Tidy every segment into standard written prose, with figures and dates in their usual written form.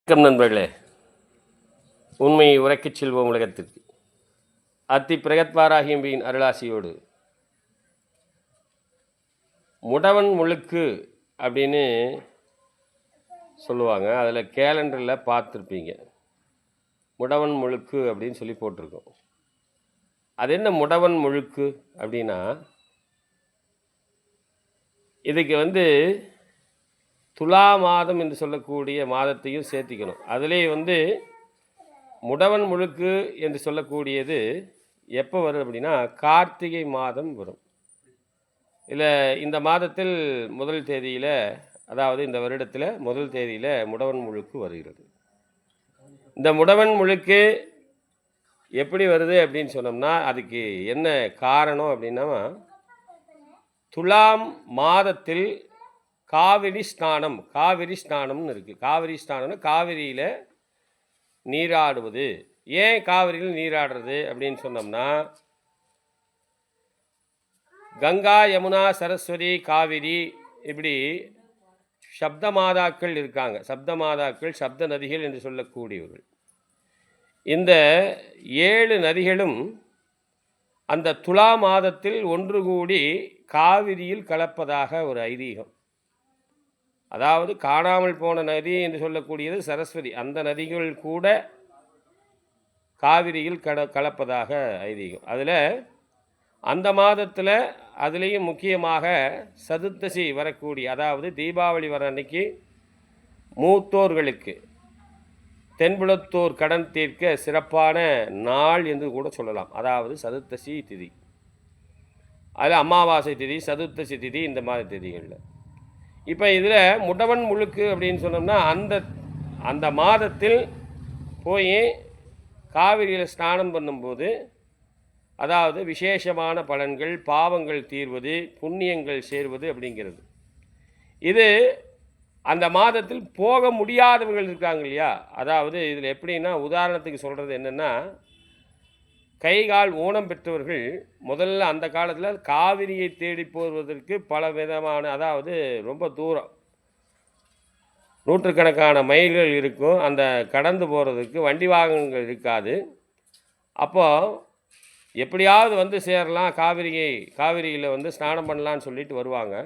வணக்கம் நண்பர்களே. உண்மையை உரைக்கச் செல்வோம் உலகத்திற்கு. அத்தி பிரகத்வாராகியம்பியின் அருளாசியோடு முடவன் முழுக்கு அப்படின்னு சொல்லுவாங்க. அதில் கேலண்டரில் பார்த்துருப்பீங்க. முடவன் முழுக்கு அப்படின்னு சொல்லி போட்டிருக்கோம். அது என்ன முடவன் முழுக்கு அப்படின்னா, இதுக்கு துலா மாதம் என்று சொல்லக்கூடிய மாதத்தையும் சேர்த்திக்கணும். அதிலே முடவன் முழுக்கு என்று சொல்லக்கூடியது எப்போ வரும் அப்படின்னா, கார்த்திகை மாதம் வரும். இல்லை, இந்த மாதத்தில் முதல் தேதியில், அதாவது இந்த வருடத்தில் முதல் தேதியில் முடவன் முழுக்கு வருகிறது. இந்த முடவன் முழுக்கு எப்படி வருது அப்படின்னு சொன்னோம்னா, அதுக்கு என்ன காரணம் அப்படின்னா, துலாம் மாதத்தில் காவிரி ஸ்நானம்னு இருக்குது. காவிரி ஸ்நானம்னு காவிரியில் நீராடுவது. ஏன் காவிரியில் நீராடுறது அப்படின்னு சொன்னோம்னா, கங்கா, யமுனா, சரஸ்வதி, காவிரி இப்படி சப்த மாதாக்கள் இருக்காங்க. சப்த மாதாக்கள், சப்த நதிகள் என்று சொல்லக்கூடியவர்கள். இந்த 7 நதிகளும் அந்த துலா மாதத்தில் ஒன்று கூடி காவிரியில் கலப்பதாக ஒரு ஐதீகம். அதாவது காணாமல் போன நதி என்று சொல்லக்கூடியது சரஸ்வதி. அந்த நதிகள் கூட காவிரியில் கலப்பதாக ஐதீகம். அதில் அந்த மாதத்தில் அதுலேயும் முக்கியமாக சதுர்த்தசி வரக்கூடிய, அதாவது தீபாவளி வர அன்னைக்கு மூத்தோர்களுக்கு தென்புலத்தோர் கடன் தீர்க்க சிறப்பான நாள் என்று கூட சொல்லலாம். அதாவது சதுர்த்தசி திதி. அதில் அமாவாசை திதி, சதுர்த்தசி திதி, இந்த மாதிரி திதிகளில். இப்போ இதில் முடவன் முழுக்கு அப்படின்னு சொன்னோம்னா, அந்த மாதத்தில் போய் காவிரியில் ஸ்நானம் பண்ணும்போது, அதாவது விசேஷமான பலன்கள், பாவங்கள் தீர்வது, புண்ணியங்கள் சேர்வது அப்படிங்கிறது. இது அந்த மாதத்தில் போக முடியாதவர்கள் இருக்காங்க இல்லையா. அதாவது இதில் எப்படின்னா, உதாரணத்துக்கு சொல்கிறது என்னென்னா, கை கால் ஊனம் பெற்றவர்கள் முதல்ல அந்த காலத்தில் காவிரியை தேடி போவதற்கு பல விதமான, அதாவது ரொம்ப தூரம், நூற்றுக்கணக்கான மைல்கள் இருக்கும். அந்த கடந்து போகிறதுக்கு வண்டி வாகனங்கள் இருக்காது. அப்போது எப்படியாவது சேரலாம், காவிரியில் ஸ்நானம் பண்ணலான்னு சொல்லிட்டு வருவாங்க.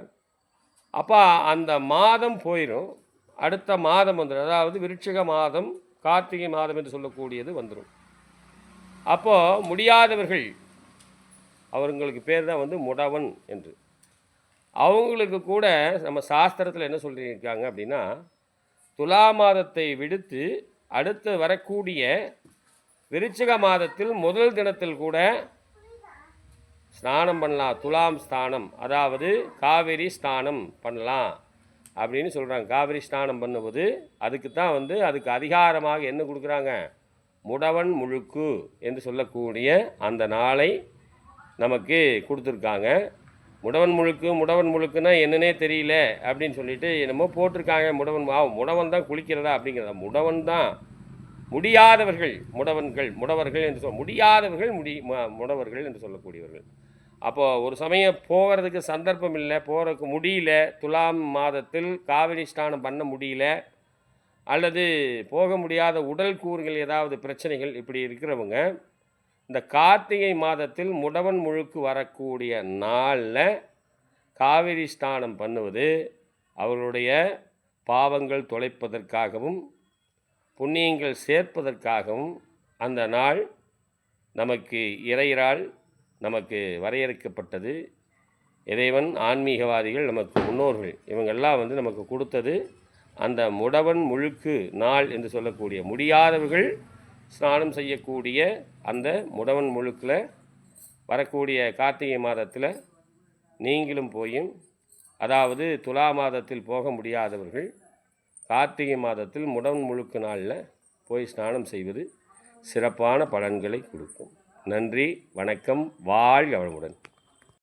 அப்போ அந்த மாதம் போயிடும். அடுத்த மாதம் வந்துடும். அதாவது விருட்சிக மாதம், கார்த்திகை மாதம் என்று சொல்லக்கூடியது வந்துடும். அப்போது முடியாதவர்கள், அவங்களுக்கு பேர் தான் முடவன் என்று. அவங்களுக்கு கூட நம்ம சாஸ்திரத்தில் என்ன சொல்லியிருக்காங்க அப்படின்னா, துலா மாதத்தை விடுத்து அடுத்து வரக்கூடிய விருச்சிக மாதத்தில் முதல் தினத்தில் கூட ஸ்நானம் பண்ணலாம். துலாம் ஸ்நானம், அதாவது காவிரி ஸ்நானம் பண்ணலாம் அப்படின்னு சொல்கிறாங்க. காவிரி ஸ்நானம் பண்ணுவது அதுக்கு தான் அதுக்கு அதிகாரமாக என்ன கொடுக்குறாங்க, முடவன் முழுக்கு என்று சொல்லக்கூடிய அந்த நாளை நமக்கு கொடுத்துருக்காங்க. முடவன் முழுக்குன்னா என்னன்னே தெரியல அப்படின்னு சொல்லிட்டு என்னமோ போட்டிருக்காங்க. முடவன் தான் குளிக்கிறதா அப்படிங்கிறதா? முடவன் தான். முடியாதவர்கள் முடவர்கள் என்று முடியாதவர்கள் முடவர்கள் என்று சொல்லக்கூடியவர்கள். அப்போது ஒரு சமயம் போகிறதுக்கு சந்தர்ப்பம் இல்லை, போகிறதுக்கு முடியல, துலாம் மாதத்தில் காவிரி ஸ்நானம் பண்ண முடியல, அல்லது போக முடியாத உடல் கூறுகள் ஏதாவது பிரச்சனைகள் இப்படி இருக்கிறவங்க இந்த கார்த்திகை மாதத்தில் முடவன் முழுக்கு வரக்கூடிய நாளில் காவிரி ஸ்நானம் பண்ணுவது அவர்களுடைய பாவங்கள் தொலைப்பதற்காகவும் புண்ணியங்கள் சேர்ப்பதற்காகவும் அந்த நாள் நமக்கு இறையிறால் நமக்கு வரையறுக்கப்பட்டது. இறைவன், ஆன்மீகவாதிகள், நமக்கு முன்னோர்கள், இவங்கெல்லாம் நமக்கு கொடுத்தது அந்த முடவன் முழுக்கு நாள் என்று சொல்லக்கூடிய, முடியாதவர்கள் ஸ்நானம் செய்யக்கூடிய அந்த முடவன் முழுக்கில் வரக்கூடிய கார்த்திகை மாதத்தில் நீங்களும் போயும், அதாவது துலா மாதத்தில் போக முடியாதவர்கள் கார்த்திகை மாதத்தில் முடவன் முழுக்கு நாளில் போய் ஸ்நானம் செய்வது சிறப்பான பலன்களை கொடுக்கும். நன்றி, வணக்கம், வாழ்க வளமுடன்.